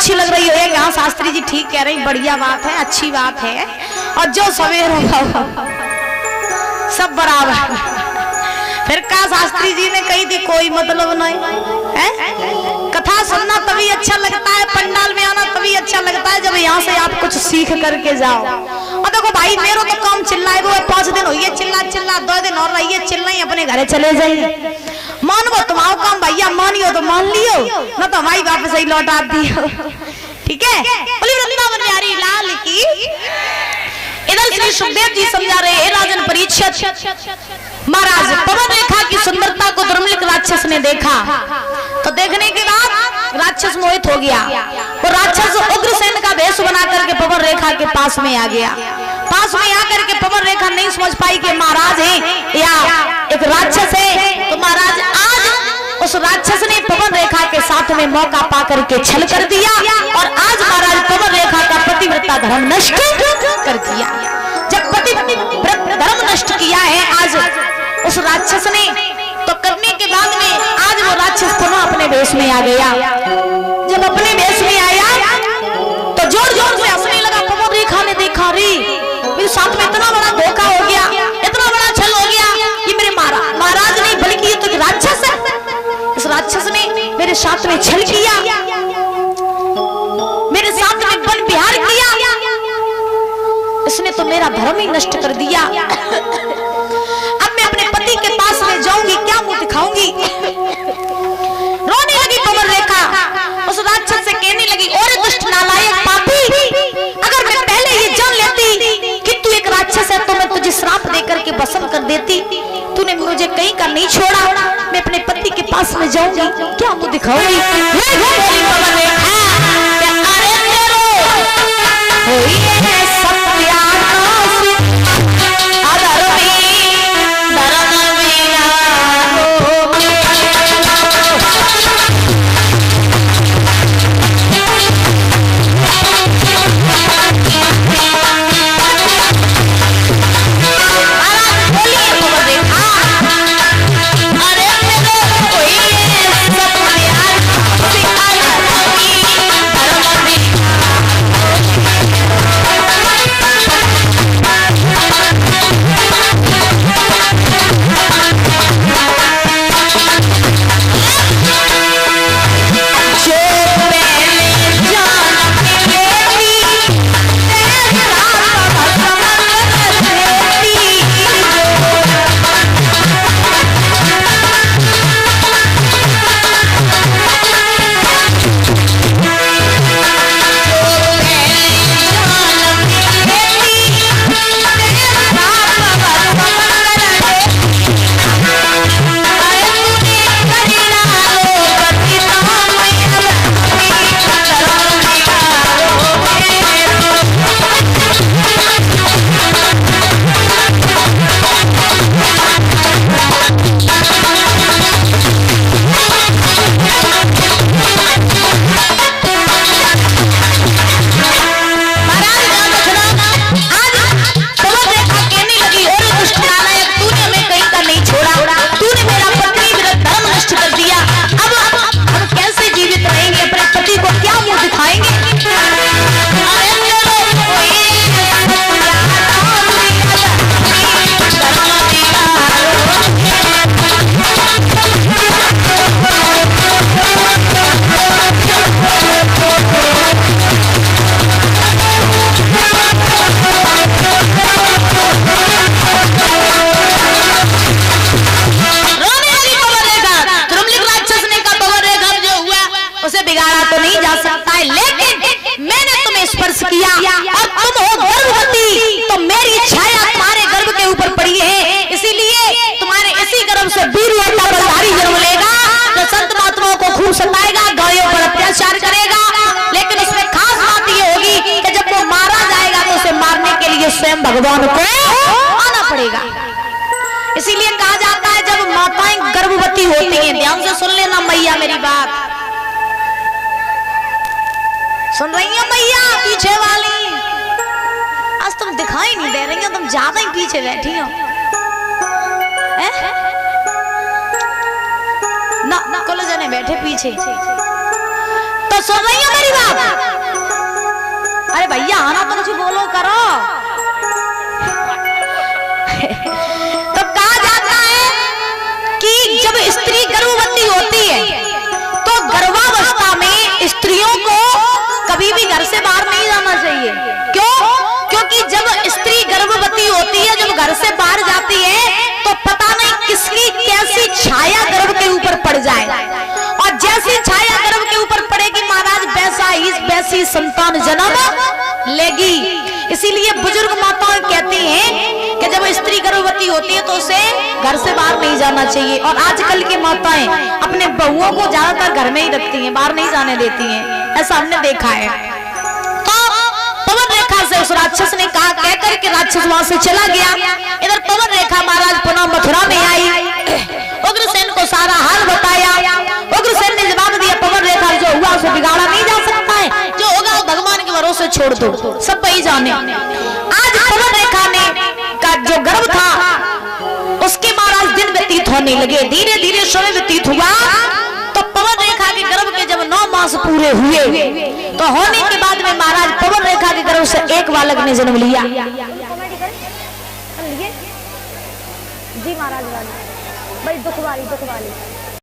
अच्छी लग रही हो। यहाँ शास्त्री जी ठीक कह रही, बढ़िया बात है, अच्छी बात है। और जो सवेर हो सब बराबर। फिर कहा शास्त्री जी ने कही थी कोई मतलब नहीं है। कथा सुनना तभी अच्छा लगता है, पंडाल में आना तभी अच्छा लगता है जब यहाँ से आप कुछ सीख करके जाओ। और देखो भाई मेरा तो काम चिल्लाए वो 5 दिन हो ये चिल्ला 2 दिन और रहिए चिल्लाई, अपने घरे चले जाइए। मानो तुम्हारा काम भैया, मानियो तो मान लियो, न तो हमारी वापस ही लौटा दियो। ठीक है, बोली वृंदावन बिहारी लाल की। इधर श्री सुखदेव जी समझा रहे हैं, राजन परीक्षित महाराज पवन रेखा की सुंदरता को दुर्मिलिक राक्षस ने देखा, तो देखने के बाद राक्षस मोहित हो गया। वो राक्षस उग्रसेन का वेश बना करके पवन रेखा के पास में आ गया। पास में आकर के पवन रेखा नहीं समझ पाई कि महाराज है या एक राक्षस है। तो महाराज आज उस राक्षस ने पवन रेखा के साथ में मौका पा करके छल कर दिया, और आज महाराज पवन रेखा का पतिव्रता धर्म नष्ट कर दिया। जब पतिव्रता धर्म नष्ट किया है आज उस राक्षस ने, तो करने के बाद में आज वो राक्षस पुनः अपने वेश में आ गया। जब अपने वेश में आया तो जोर जोर से हंसने लगा। पवन रेखा ने देखा, रे मेरे साथ में इतना बड़ा धोखा हो गया, इतना बड़ा छल हो गया, ये मेरे महाराज नहीं बल्कि ये तो राक्षस है। इस राक्षस ने मेरे साथ में छल किया, मेरे साथ में बन बिहार किया, इसने तो मेरा धर्म ही नष्ट कर दिया। अब मैं अपने पति के पास में जाऊंगी, क्या मुंह दिखाऊंगी। रोने लगी पवन रेखा, उस राक्षस से कहने लगी, और दुष्ट नालायक पापी, अगर मैं पहले ये जान लेती कि तू एक राक्षस है तो मैं तुझे श्राप देकर के भस्म कर देती। तूने मुझे कहीं का नहीं छोड़ा, मैं अपने पति के पास में जाऊंगी, क्या मुंह दिखाऊंगी। स्वयं भगवान को आना पड़ेगा। इसीलिए कहा जाता है जब माताएं गर्भवती होती हैं, ध्यान से सुन लेना मैया मेरी बात, सुन रही है मैया पीछे वाली, आज तुम दिखाई नहीं दे रही हो, तुम ज्यादा ही पीछे बैठी हो ना, कुल जने बैठे पीछे। तो सुन रही हो मेरी बात? अरे भैया आना तो कुछ बोलो करो। तो कहा जाता है कि जब स्त्री गर्भवती होती है तो गर्भावस्था में स्त्रियों को कभी भी घर से बाहर नहीं जाना चाहिए। क्यों? क्योंकि जब स्त्री गर्भवती होती है, जब घर से बाहर जाती है तो पता नहीं किसकी कैसी छाया गर्भ के ऊपर पड़ जाए, और जैसी छाया गर्भ के ऊपर पड़ेगी महाराज वैसी संतान जन्म लेगी। इसीलिए बुजुर्ग माताएं कहती हैं कि जब स्त्री गर्भवती होती है तो उसे घर से बाहर नहीं जाना चाहिए। और आजकल की माताएं अपने बहुओं को ज्यादातर घर में ही रखती हैं, बाहर नहीं जाने देती हैं, ऐसा हमने देखा है। तो पवन रेखा से उस राक्षस ने कहा, कहकर के राक्षस वहां से चला गया। इधर पवन रेखा महाराज पुनः मथुरा में आई, उग्रसेन को सारा हाल बताया। उग्रसेन ने जवाब दिया, पवन रेखा जो हुआ उसे बिगाड़ा नहीं जा सकता है, जो होगा भगवान के भरोसे छोड़ दो, सब वही जाने। आज पवन रेखा ने का जो गर्भ था उसके महाराज दिन व्यतीत होने लगे, धीरे धीरे समय व्यतीत हुआ। तो पवन रेखा के गर्भ के जब 9 मास पूरे हुए तो होने के बाद में महाराज पवन रेखा के गर्भ से एक बालक ने जन्म लिया। जी महाराज भाई दुख वाली